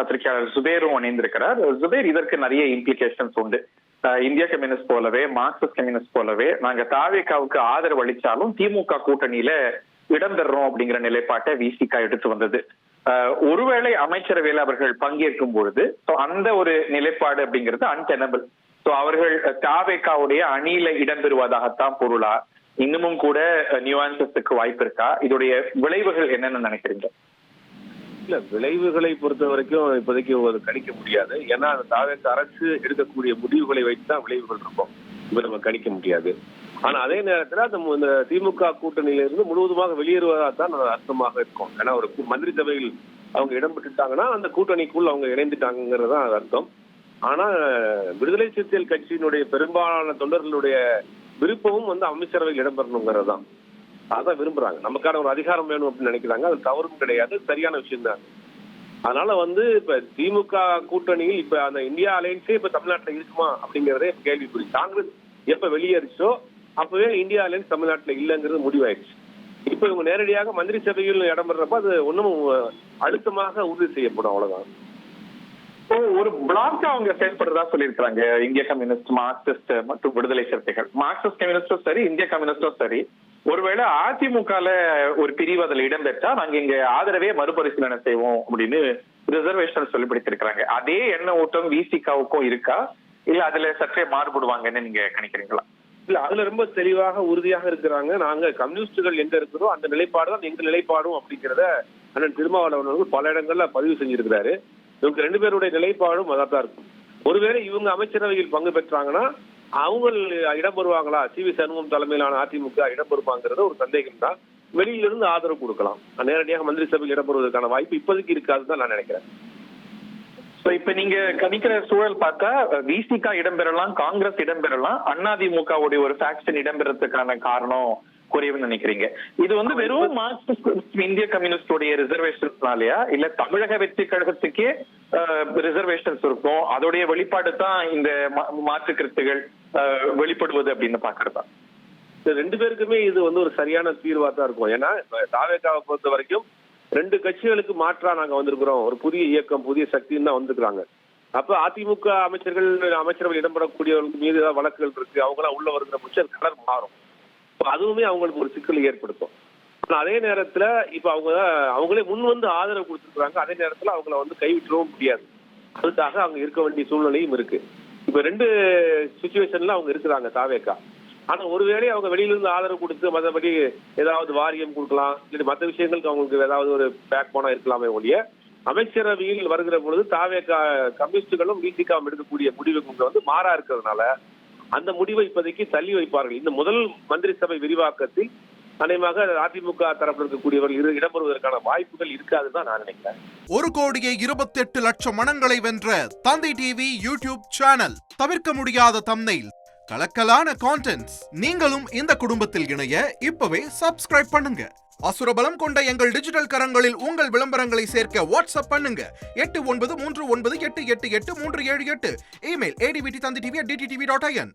பத்திரிகையாளர் ஜுபேரும் இணைந்திருக்கிறார். ஜுபேர், இதற்கு நிறைய இம்ப்ளிகேஷன்ஸ் உண்டு. இந்திய கம்யூனிஸ்ட் போலவே மார்க்சிஸ்ட் கம்யூனிஸ்ட் போலவே நாங்க தாவேகாவுக்கு ஆதரவு அளிச்சாலும் திமுக கூட்டணியில இடம்பெறோம் அப்படிங்கிற நிலைப்பாட்டை விசிக எடுத்து வந்தது. ஒருவேளை அமைச்சரவையில் அவர்கள் பங்கேற்கும் பொழுது அந்த ஒரு நிலைப்பாடு அப்படிங்கிறது அன்டெனபிள். அவர்கள் தாவேகாவுடைய அணியில இடம்பெறுவதாகத்தான் பொருளா? இன்னமும் கூட நியூஆன்சஸுக்கு வாய்ப்பு இருக்கா? இதோடைய விளைவுகள் என்னன்னு நினைக்கிறீங்க? இல்ல, விளைவுகளை பொறுத்த வரைக்கும் இப்போதைக்கு கணிக்க முடியாது. ஏன்னா அந்த தாவேக அரசு எடுக்கக்கூடிய முடிவுகளை வைத்துதான் விளைவுகள் இருக்கும். இப்ப நம்ம கணிக்க முடியாது. ஆனா அதே நேரத்துல அந்த திமுக கூட்டணியில இருந்து முழுவதுமாக வெளியேறுவதாதான் அர்த்தமாக இருக்கும். ஏன்னா ஒரு மந்திரி சபையில் அவங்க இடம் பெற்றுட்டாங்கன்னா அந்த கூட்டணிக்குள் அவங்க இணைந்துட்டாங்கிறது தான் அர்த்தம். ஆனா விடுதலை சிறுத்தைகள் கட்சியினுடைய பெரும்பாலான தொண்டர்களுடைய விருப்பமும் அமைச்சரவையில் இடம்பெறணுங்கிறது தான். அதான் விரும்புறாங்க. நமக்கான ஒரு அதிகாரம் வேணும் அப்படின்னு நினைக்கிறாங்க. அது தவறும் கிடையாது, சரியான விஷயம் தான். அதனால இப்ப திமுக கூட்டணியில் இப்ப அந்த இந்தியா அலையன்ஸே இப்ப தமிழ்நாட்டுல இருக்குமா அப்படிங்கறதே கேள்விக்குறி. காங்கிரஸ் எப்ப வெளியேறிச்சோ அப்பவே இந்தியா அலையன்ஸ் தமிழ்நாட்டுல இல்லைங்கிறது முடிவாயிடுச்சு. இப்ப இவங்க நேரடியாக மந்திரி சபையில் இடம்பெறப்ப அது ஒன்னும் அழுத்தமாக உறுதி செய்யப்படும், அவ்வளவுதான். ஒரு பிளாக் அவங்க செயல்படுறதா சொல்லியிருக்காங்க இந்திய கம்யூனிஸ்ட், மார்க்சிஸ்ட் மற்றும் விடுதலை சிறுத்தைகள். மார்க்சிஸ்ட் கம்யூனிஸ்டும் சரி, இந்திய கம்யூனிஸ்டும் சரி, ஒருவேளை அதிமுகல ஒரு பிரிவு அதுல இடம்பெற்றா நாங்க இங்க ஆதரவே மறுபரிசீலனை செய்வோம் அப்படின்னு ரிசர்வேஷன் சொல்லி பிடித்திருக்கிறாங்க. அதே எண்ண ஓட்டம் விசிகாவுக்கும் இருக்கா, இல்ல அதுல சற்றே மாறுபடுவாங்கன்னு நீங்க கணிக்கிறீங்களா? இல்ல, அதுல ரொம்ப தெளிவாக உறுதியாக இருக்கிறாங்க. நாங்க கம்யூனிஸ்டுகள் எங்க இருக்கிறோம் அந்த நிலைப்பாடு தான் எங்க நிலைப்பாடும் அப்படிங்கிறத அண்ணன் திருமாவளவன் பல இடங்கள்ல பதிவு செஞ்சிருக்கிறாரு. இவங்க ரெண்டு பேருடைய நிலைப்பாடும் அதான் இருக்கும். ஒருவேளை இவங்க அமைச்சரவையில் பங்கு பெற்றாங்கன்னா அவங்க இடம்பெறுவாங்களா, சி.வி. சண்முகம் தலைமையிலான அதிமுக இடம்பெறுவாங்கிறது ஒரு சந்தேகம் தான். வெளியிலிருந்து ஆதரவு கொடுக்கலாம். நேரடியாக மந்திரி சபையில் இடம்பெறுவதற்கான வாய்ப்பு இப்போதைக்கு இருக்காதுதான் நான் நினைக்கிறேன். இப்ப நீங்க கணிக்கிற சூழல் பார்த்தா விசிக இடம்பெறலாம், காங்கிரஸ் இடம்பெறலாம், அதிமுகவுடைய ஒரு ஃபேக்ஷன் இடம்பெறதுக்கான காரணம் குறைவுன்னு நினைக்கிறீங்க? இது வெறும் மார்க்சிஸ்ட் இந்திய கம்யூனிஸ்டோடைய ரிசர்வேஷன்ஸ்னாலயா, இல்ல தமிழக வெற்றி கழகத்துக்கே ரிசர்வேஷன்ஸ் இருக்கும், அதோடைய வெளிப்பாடு தான் இந்த மாற்று கருத்துகள் வெளிப்படுவது அப்படின்னு பாக்குறதா? ரெண்டு பேருக்குமே இது ஒரு சரியான தீர்வா தான் இருக்கும். ஏன்னா தாவேகாவை பொறுத்த வரைக்கும் ரெண்டு கட்சிகளுக்கு மாற்றா நாங்க வந்திருக்கிறோம், ஒரு புதிய இயக்கம், புதிய சக்தின்னு தான் வந்திருக்கிறாங்க. அப்ப அதிமுக அமைச்சரவையில் இடம்பெறக்கூடியவர்களுக்கு மீது ஏதாவது வழக்குகள் இருக்கு, அவங்க எல்லாம் உள்ள வருகிற பட்சம் கலர் மாறும். அதுவுமே அவங்களுக்கு ஒரு சிக்கலை ஏற்படுத்தும். அதே நேரத்துல இப்ப அவங்களே முன் ஆதரவு கொடுத்துருக்காங்க. அதே நேரத்துல அவங்கள கைவிட்டவும் முடியாது. அதுக்காக அவங்க இருக்க வேண்டிய சூழ்நிலையும் இருக்கு. இப்ப ரெண்டு சிச்சுவேஷன்ல அவங்க இருக்கிறாங்க தாவேகா. ஆனா ஒருவேளை அவங்க வெளியிலிருந்து ஆதரவு கொடுத்து மற்றபடி ஏதாவது வாரியம் கொடுக்கலாம், இல்லை மற்ற விஷயங்களுக்கு அவங்களுக்கு ஏதாவது ஒரு பேக் போனா இருக்கலாமே ஒழிய அமைச்சரவையில் வருகிற பொழுது தாவேகா கம்யூனிஸ்டுகளும் விசிகாவும் எடுக்கக்கூடிய முடிவுக்கு மாறா இருக்கிறதுனால அந்த முடிவை இப்போதைக்கு தள்ளி வைப்பார்கள். இந்த முதல் மந்திரி சபை விரிவாக்கத்தில் அநேகமாக அதிமுக தரப்பில் இருக்கக்கூடியவர்கள் இடம்பெறுவதற்கான வாய்ப்புகள் இருக்காதுதான் நான் நினைக்கிறேன். 1,28,00,000 மனங்களை வென்ற தந்தி டிவி யூடியூப் சேனல். தவிர்க்க முடியாத தம்ப்நெயில், கலக்கலான கான்டென்ட்ஸ். நீங்களும் இந்த குடும்பத்தில் இணைய இப்பவே சப்ஸ்கிரைப் பண்ணுங்க. அசுரபலம் கொண்ட எங்கள் டிஜிட்டல் கரங்களில் உங்கள் விளம்பரங்களை சேர்க்க வாட்ஸ்அப் பண்ணுங்க. 893988883778. Email advtthanditv@dttv.in.